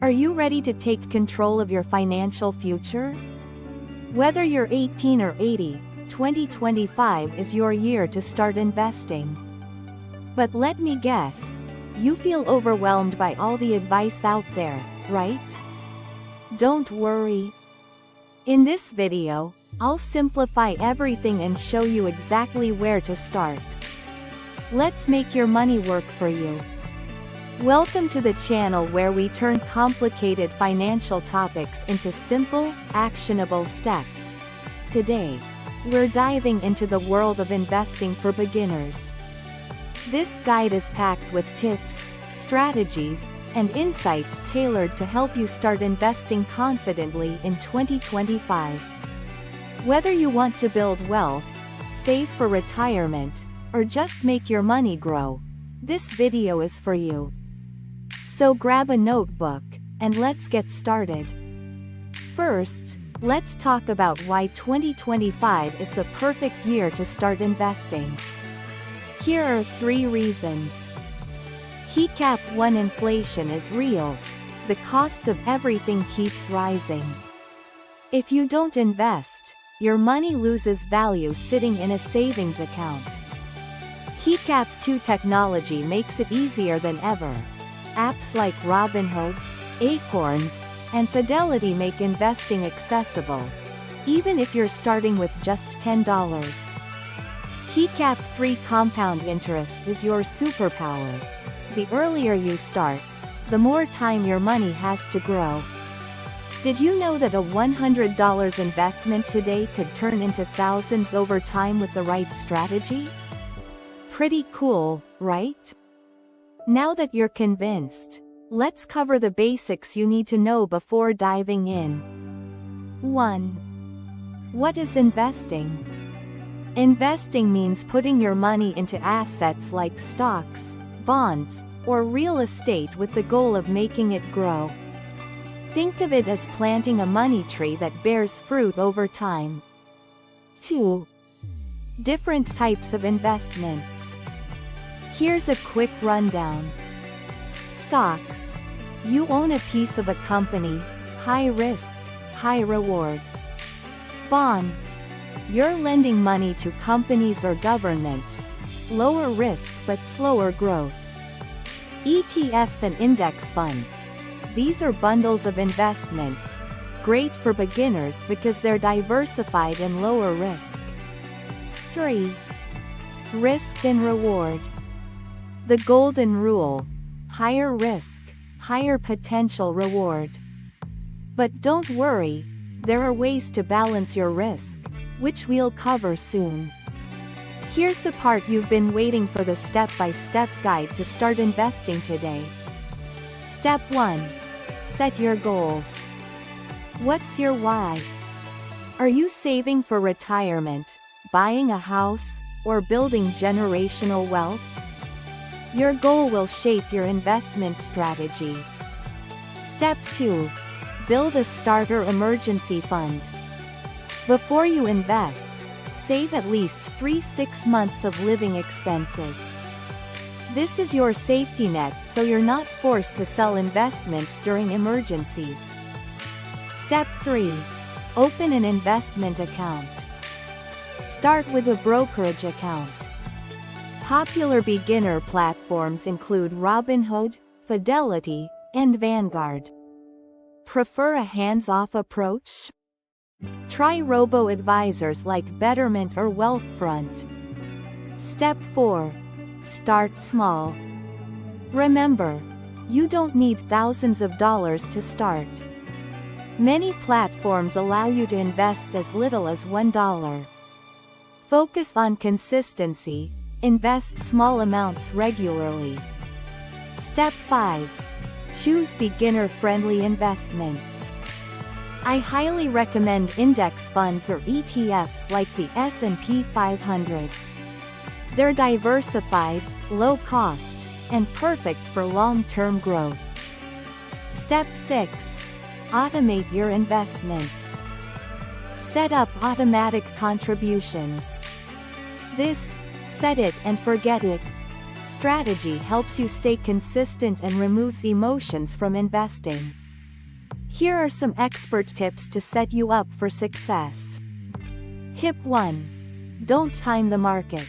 Are you ready to take control of your financial future? Whether you're 18 or 80, 2025 is your year to start investing. But let me guess, you feel overwhelmed by all the advice out there, right? Don't worry. In this video, I'll simplify everything and show you exactly where to start. Let's make your money work for you. Welcome to the channel where we turn complicated financial topics into simple, actionable steps. Today, we're diving into the world of investing for beginners. This guide is packed with tips, strategies, and insights tailored to help you start investing confidently in 2025. Whether you want to build wealth, save for retirement, or just make your money grow, this video is for you. So grab a notebook, and let's get started. First, let's talk about why 2025 is the perfect year to start investing. Here are 3 reasons. Heat Cap 1. Inflation is real. The cost of everything keeps rising. If you don't invest, your money loses value sitting in a savings account. Heat Cap 2. Technology makes it easier than ever. Apps like Robinhood, Acorns, and Fidelity make investing accessible, even if you're starting with just $10. Heat Cap 3. Compound interest is your superpower. The earlier you start, the more time your money has to grow. Did you know that a $100 investment today could turn into thousands over time with the right strategy? Pretty cool, right? Now that you're convinced, let's cover the basics you need to know before diving in. 1. What is investing? Investing means putting your money into assets like stocks, bonds, or real estate with the goal of making it grow. Think of it as planting a money tree that bears fruit over time. 2. Different types of investments. Here's a quick rundown. Stocks. You own a piece of a company, high risk, high reward. Bonds. You're lending money to companies or governments, lower risk but slower growth. ETFs and index funds. These are bundles of investments, great for beginners because they're diversified and lower risk. 3. Risk and reward. The golden rule: higher risk, higher potential reward. But don't worry, there are ways to balance your risk, which we'll cover soon. Here's the part you've been waiting for, the step-by-step guide to start investing today. Step 1. Set your goals. What's your why? Are you saving for retirement, buying a house, or building generational wealth? Your goal will shape your investment strategy. Step 2. Build a starter emergency fund. Before you invest, save at least 6 months of living expenses. This is your safety net so you're not forced to sell investments during emergencies. Step 3. Open an investment account. Start with a brokerage account. Popular beginner platforms include Robinhood, Fidelity, and Vanguard. Prefer a hands-off approach? Try robo-advisors like Betterment or Wealthfront. Step 4. Start small. Remember, you don't need thousands of dollars to start. Many platforms allow you to invest as little as $1. Focus on consistency. Invest small amounts regularly. Step 5. Choose beginner-friendly investments. I highly recommend index funds or ETFs like the S&P 500. They're diversified, low cost, and perfect for long-term growth. Step 6. Automate your investments. Set up automatic contributions. This set it and forget it strategy helps you stay consistent and removes emotions from investing. Here are some expert tips to set you up for success. Tip 1. Don't time the market.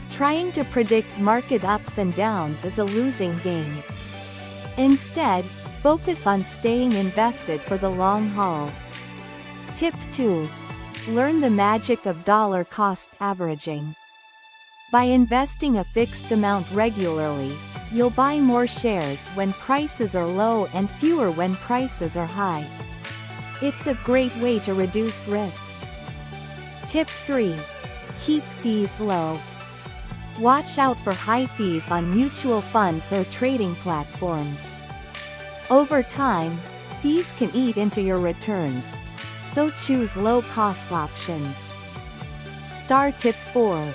Trying to predict market ups and downs is a losing game. Instead, focus on staying invested for the long haul. Tip 2. Learn the magic of dollar cost averaging. By investing a fixed amount regularly, you'll buy more shares when prices are low and fewer when prices are high. It's a great way to reduce risk. Tip 3. Keep fees low. Watch out for high fees on mutual funds or trading platforms. Over time, fees can eat into your returns, so choose low-cost options. Tip 4.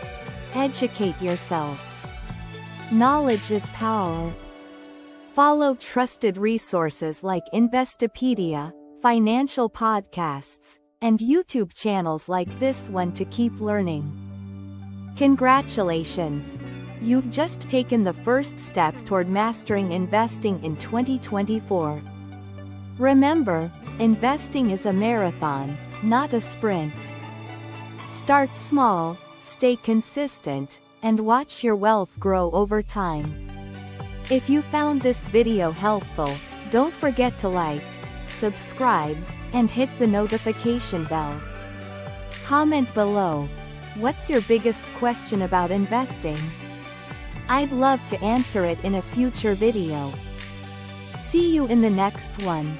Educate yourself. Knowledge is power. Follow trusted resources like Investopedia, financial podcasts, and YouTube channels like this one to keep learning. Congratulations! You've just taken the first step toward mastering investing in 2024. Remember, investing is a marathon, not a sprint. Start small, stay consistent, and watch your wealth grow over time. If you found this video helpful, don't forget to like, subscribe, and hit the notification bell. Comment below. What's your biggest question about investing? I'd love to answer it in a future video. See you in the next one.